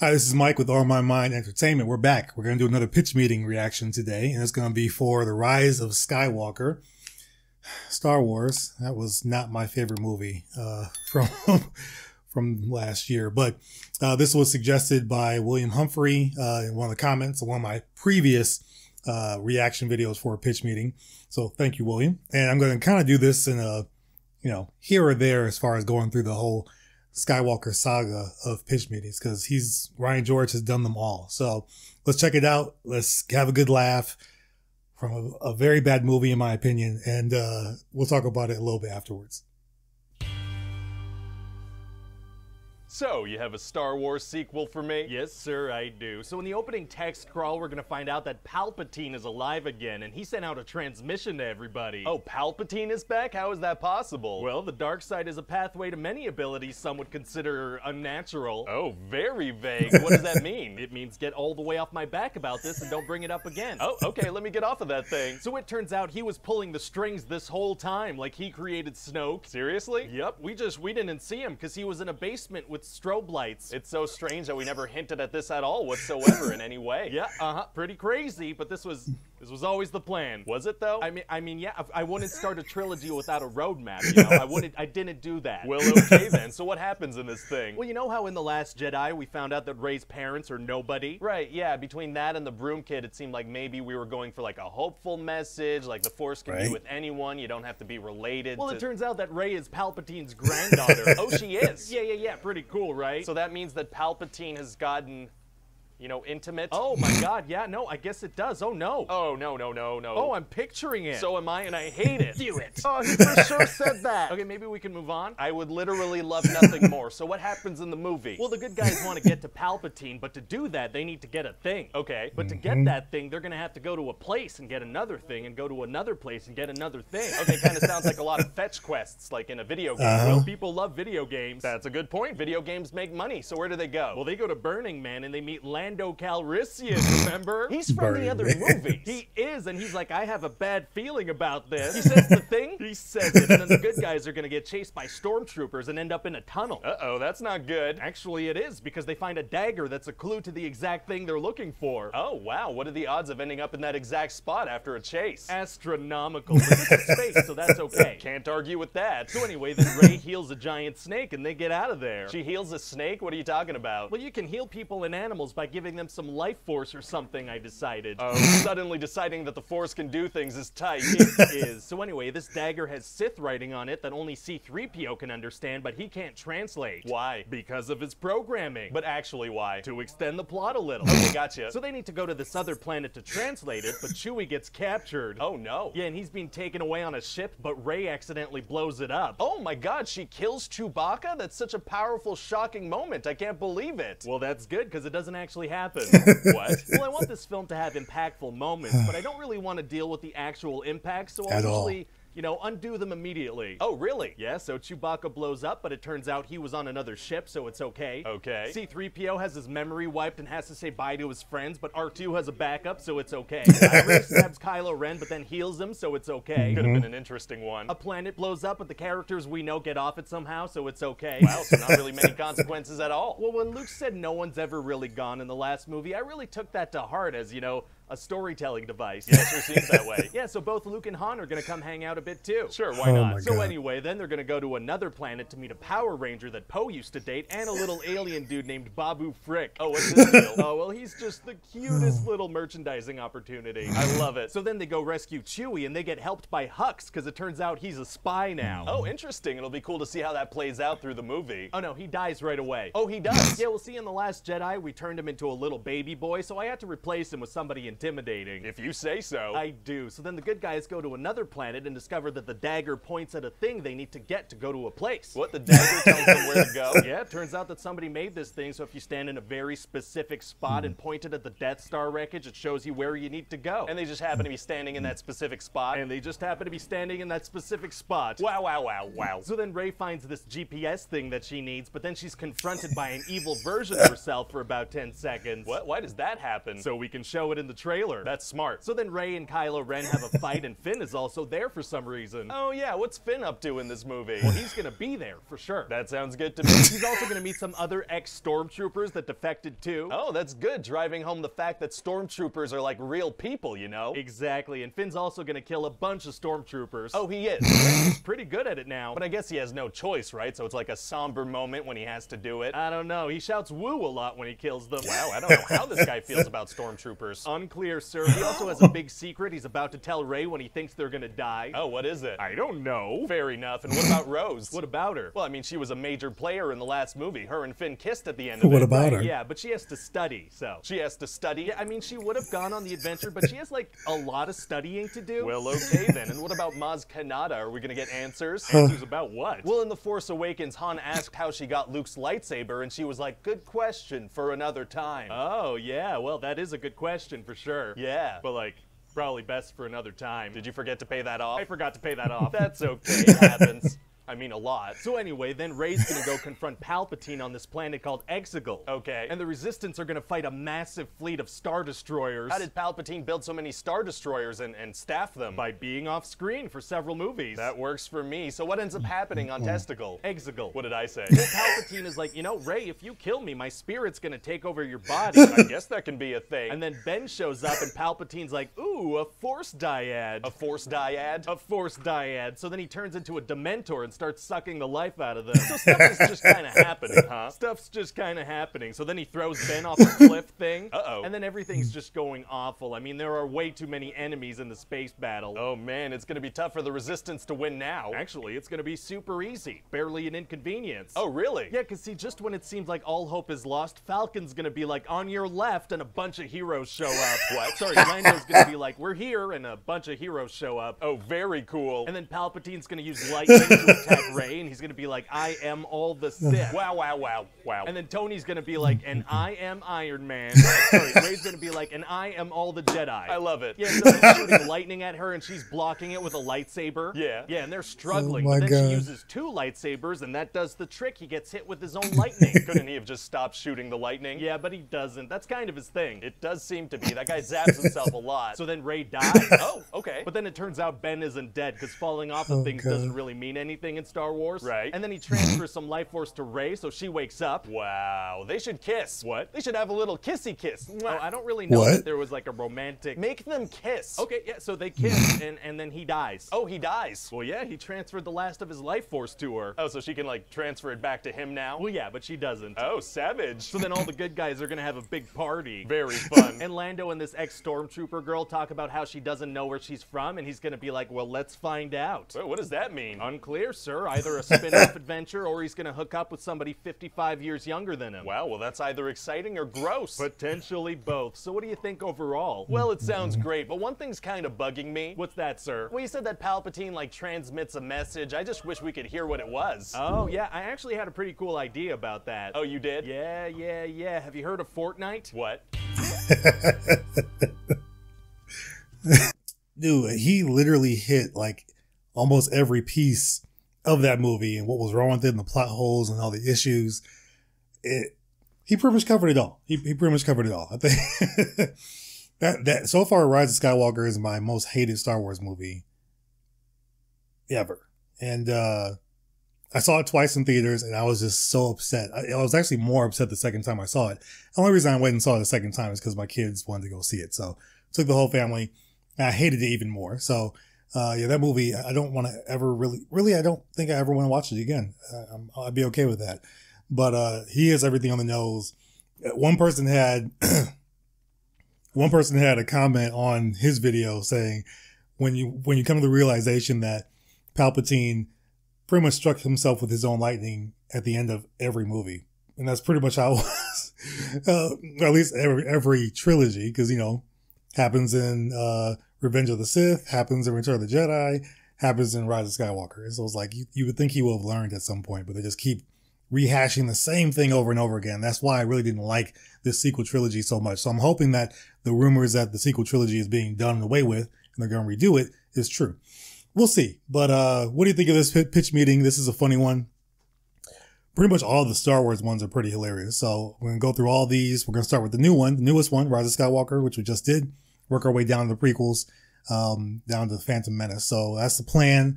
Hi, this is Mike with All My Mind Entertainment. We're back. We're going to do another pitch meeting reaction today, and it's going to be for The Rise of Skywalker. Star Wars, that was not my favorite movie from last year, but this was suggested by William Humphrey in one of the comments on one of my previous reaction videos for a pitch meeting. So thank you, William. And I'm going to kind of do this in a, here or there as far as going through the whole Skywalker saga of pitch meetings, because Ryan George has done them all. So let's check it out. Let's have a good laugh from a very bad movie, in my opinion, and we'll talk about it a little bit afterwards. So, you have a Star Wars sequel for me? Yes, sir, I do. So in the opening text crawl, we're gonna find out that Palpatine is alive again, and he sent out a transmission to everybody. Oh, Palpatine is back? How is that possible? Well, the dark side is a pathway to many abilities some would consider unnatural. Oh, very vague. What does that mean? It means get all the way off my back about this and don't bring it up again. Oh, okay, let me get off of that thing. So it turns out he was pulling the strings this whole time, like he created Snoke. Seriously? Yep, we didn't see him because he was in a basement with strobe lights. It's so strange that we never hinted at this at all whatsoever in any way. Yeah, pretty crazy, but this was always the plan. Was it though? I mean, yeah, I wouldn't start a trilogy without a roadmap, I didn't do that. Well, okay then, so what happens in this thing? Well, you know how in The Last Jedi we found out that Rey's parents are nobody? Right, yeah, between that and the Broom Kid, it seemed like maybe we were going for like a hopeful message, like the Force can be with anyone, you don't have to be related. Well, it turns out that Rey is Palpatine's granddaughter. Oh, she is? Yeah, pretty cool, right? So that means that Palpatine has gotten, intimate? Oh my god, yeah, no, I guess it does. Oh no. Oh, no. Oh, I'm picturing it. So am I, and I hate it. Do it. Oh, he for sure said that. Okay, maybe we can move on? I would literally love nothing more. So what happens in the movie? Well, the good guys want to get to Palpatine, but to do that, they need to get a thing. Okay, but to get that thing, they're gonna have to go to a place and get another thing, and go to another place and get another thing. Okay, kind of sounds like a lot of fetch quests, like in a video game. Well, people love video games. That's a good point. Video games make money, so where do they go? Well, they go to Burning Man, and they meet Lando Calrissian, remember? He's from the other movies. He is, and he's like, I have a bad feeling about this. He says the thing, he says it, and then the good guys are gonna get chased by stormtroopers and end up in a tunnel. Uh-oh, that's not good. Actually, it is, because they find a dagger that's a clue to the exact thing they're looking for. Oh, wow, what are the odds of ending up in that exact spot after a chase? Astronomical, but this is space, so that's okay. Can't argue with that. So anyway, then Rey heals a giant snake, and they get out of there. She heals a snake? What are you talking about? Well, you can heal people and animals by giving them some life force or something, I decided. Oh, suddenly deciding that the Force can do things is tight. It is. So anyway, this dagger has Sith writing on it that only C-3PO can understand, but he can't translate. Why? Because of his programming. But actually, why? To extend the plot a little. Okay, gotcha. So they need to go to this other planet to translate it, but Chewie gets captured. Oh no. Yeah, and he's being taken away on a ship, but Rey accidentally blows it up. Oh my god, she kills Chewbacca? That's such a powerful, shocking moment. I can't believe it. Well, that's good, because it doesn't actually happen. What? Well, I want this film to have impactful moments, but I don't really want to deal with the actual impact, so I'll usually, undo them immediately. Oh, really? Yeah, so Chewbacca blows up, but it turns out he was on another ship, so it's okay. Okay. C-3PO has his memory wiped and has to say bye to his friends, but R2 has a backup, so it's okay. Rey stabs Kylo Ren, but then heals him, so it's okay. Could have been an interesting one. A planet blows up, but the characters we know get off it somehow, so it's okay. Wow, so not really many consequences at all. Well, when Luke said no one's ever really gone in the last movie, I really took that to heart as, a storytelling device. Yeah, it sure seems that way. Yeah, so both Luke and Han are gonna come hang out a bit too. Sure, why not? So anyway, then they're gonna go to another planet to meet a Power Ranger that Poe used to date and a little alien dude named Babu Frick. Oh, what's his deal? Oh, well, he's just the cutest little merchandising opportunity. I love it. So then they go rescue Chewie, and they get helped by Hux, because it turns out he's a spy now. Oh, interesting. It'll be cool to see how that plays out through the movie. Oh no, he dies right away. Oh, he does? Yeah, we'll see in The Last Jedi, we turned him into a little baby boy, so I had to replace him with somebody intimidating. If you say so. I do. So then the good guys go to another planet and discover that the dagger points at a thing they need to get to go to a place. What, the dagger tells them where to go? Yeah, it turns out that somebody made this thing, so if you stand in a very specific spot and point it at the Death Star wreckage, it shows you where you need to go. And they just happen to be standing in that specific spot. And they just happen to be standing in that specific spot. Wow, wow, wow, wow. So then Rey finds this GPS thing that she needs, but then she's confronted by an evil version of herself for about 10 seconds. What? Why does that happen? So we can show it in the trailer. That's smart. So then Rey and Kylo Ren have a fight, and Finn is also there for some reason. Oh yeah, what's Finn up to in this movie? Well, he's gonna be there for sure. That sounds good to me. He's also gonna meet some other ex-stormtroopers that defected too. Oh, that's good, driving home the fact that stormtroopers are like real people, you know? Exactly, and Finn's also gonna kill a bunch of stormtroopers. Oh, he is. He's pretty good at it now. But I guess he has no choice, right? So it's like a somber moment when he has to do it. I don't know. He shouts woo a lot when he kills them. Wow, I don't know how this guy feels about stormtroopers. Unclear, sir. He also has a big secret he's about to tell Rey when he thinks they're gonna die. Oh, what is it? I don't know. Fair enough. And what about Rose? What about her? Well, I mean, she was a major player in the last movie. Her and Finn kissed at the end of it. What about her? Yeah, but she has to study, so. She has to study? Yeah, I mean, she would have gone on the adventure, but she has, like, a lot of studying to do. Well, okay then. And what about Maz Kanata? Are we gonna get answers? Answers about what? Well, in The Force Awakens, Han asked how she got Luke's lightsaber, and she was like, good question for another time. Oh, yeah, well, that is a good question for sure. Yeah, but like, probably best for another time. Did you forget to pay that off? I forgot to pay that off. That's okay, it happens. I mean, a lot. So anyway, then Rey's gonna go confront Palpatine on this planet called Exegol. Okay. And the Resistance are gonna fight a massive fleet of Star Destroyers. How did Palpatine build so many Star Destroyers and staff them? By being off screen for several movies. That works for me. So what ends up happening on Testicle? Exegol. What did I say? Well, Palpatine is like, you know, Rey, if you kill me, my spirit's gonna take over your body. I guess that can be a thing. And then Ben shows up and Palpatine's like, ooh, a Force dyad. A Force dyad? A Force dyad. So then he turns into a Dementor and starts sucking the life out of them. So stuff is just kind of happening, huh? Stuff's just kind of happening. So then he throws Ben off a cliff thing. Uh-oh. And then everything's just going awful. I mean, there are way too many enemies in the space battle. Oh man, it's gonna be tough for the Resistance to win now. Actually, it's gonna be super easy. Barely an inconvenience. Oh, really? Yeah, because see, just when it seems like all hope is lost, Falcon's gonna be like, on your left, and a bunch of heroes show up. What? Sorry, Lando's gonna be like, we're here, and a bunch of heroes show up. Oh, very cool. And then Palpatine's gonna use lightning to attack Rey, and he's gonna be like, I am all the Sith. Wow, wow, wow, wow. And then Tony's gonna be like, and I am Iron Man. Sorry, Rey's gonna be like, and I am all the Jedi. I love it. Yeah, so they're shooting lightning at her, and she's blocking it with a lightsaber. Yeah. Yeah, and they're struggling. Oh but then God. she uses 2 lightsabers, and that does the trick. He gets hit with his own lightning. Couldn't he have just stopped shooting the lightning? Yeah, but he doesn't. That's kind of his thing. It does seem to be. That guy zaps himself a lot. So then Rey dies. Oh, okay. But then it turns out Ben isn't dead, because falling off of things doesn't really mean anything in Star Wars. Right. And then he transfers some life force to Rey, so she wakes up. Wow. They should kiss. What? They should have a little kissy kiss. Oh, I don't really know that there was like a romantic... Make them kiss. Okay, yeah, so they kiss, and then he dies. Oh, he dies. Well, yeah, he transferred the last of his life force to her. Oh, so she can, like, transfer it back to him now? Well, yeah, but she doesn't. Oh, savage. So then all the good guys are gonna have a big party. Very fun. And Lando and this ex-stormtrooper girl talk about how she doesn't know where she's from, and he's gonna be like, well, let's find out. Well, what does that mean? Unclear, sir. Either a spin-off adventure, or he's gonna hook up with somebody 55 years younger than him. Wow, well, that's either exciting or gross. Potentially both. So what do you think overall? Well, it sounds great, but one thing's kind of bugging me. What's that, sir? Well, you said that Palpatine, like, transmits a message. I just wish we could hear what it was. Oh, yeah, I actually had a pretty cool idea about that. Oh, you did? Yeah. Have you heard of Fortnite? What? Dude, he literally hit, like, almost every piece of that movie and what was wrong with it and the plot holes and all the issues. He pretty much covered it all. He pretty much covered it all. I think that so far, Rise of Skywalker is my most hated Star Wars movie ever. And I saw it twice in theaters, and I was just so upset. I was actually more upset the second time I saw it. The only reason I went and saw it the second time is because my kids wanted to go see it. So took the whole family. And I hated it even more. So yeah, that movie, I don't want to ever really, I don't think I ever want to watch it again. I'd be okay with that. But he has everything on the nose. One person had a comment on his video saying, when you come to the realization that Palpatine pretty much struck himself with his own lightning at the end of every movie. And that's pretty much how it was. At least every trilogy, because, you know, happens in Revenge of the Sith, happens in Return of the Jedi, happens in Rise of Skywalker. So it's like, you would think he will have learned at some point, but they just keep rehashing the same thing over and over again. That's why I really didn't like this sequel trilogy so much. So I'm hoping that the rumors that the sequel trilogy is being done away with and they're going to redo it is true. We'll see. But what do you think of this pitch meeting? This is a funny one. Pretty much all the Star Wars ones are pretty hilarious. So we're going to go through all these. We're going to start with the new one, the newest one, Rise of Skywalker, which we just did. work our way down to the prequels, down to the Phantom Menace. So that's the plan.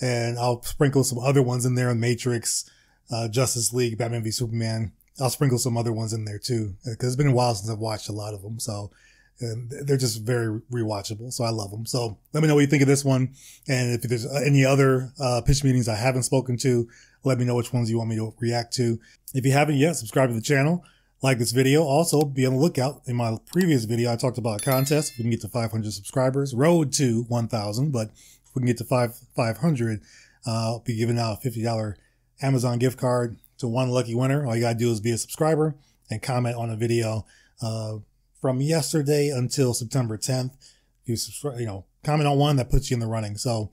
And I'll sprinkle some other ones in there, Matrix, Justice League, Batman v Superman. I'll sprinkle some other ones in there too, because it's been a while since I've watched a lot of them. So they're just very rewatchable. So I love them. So let me know what you think of this one. And if there's any other pitch meetings I haven't spoken to, let me know which ones you want me to react to. If you haven't yet, subscribe to the channel, like this video. Also, be on the lookout. In my previous video, I talked about a contest. If we can get to 500 subscribers, road to 1,000, but if we can get to 500, I'll be giving out a $50 Amazon gift card to one lucky winner. All you gotta do is be a subscriber and comment on a video from yesterday until September 10th. If you subscribe, comment on one, that puts you in the running. So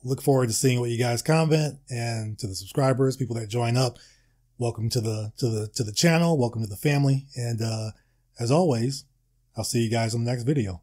look forward to seeing what you guys comment, and to the subscribers, people that join up, welcome to the channel, welcome to the family, and as always, I'll see you guys on the next video.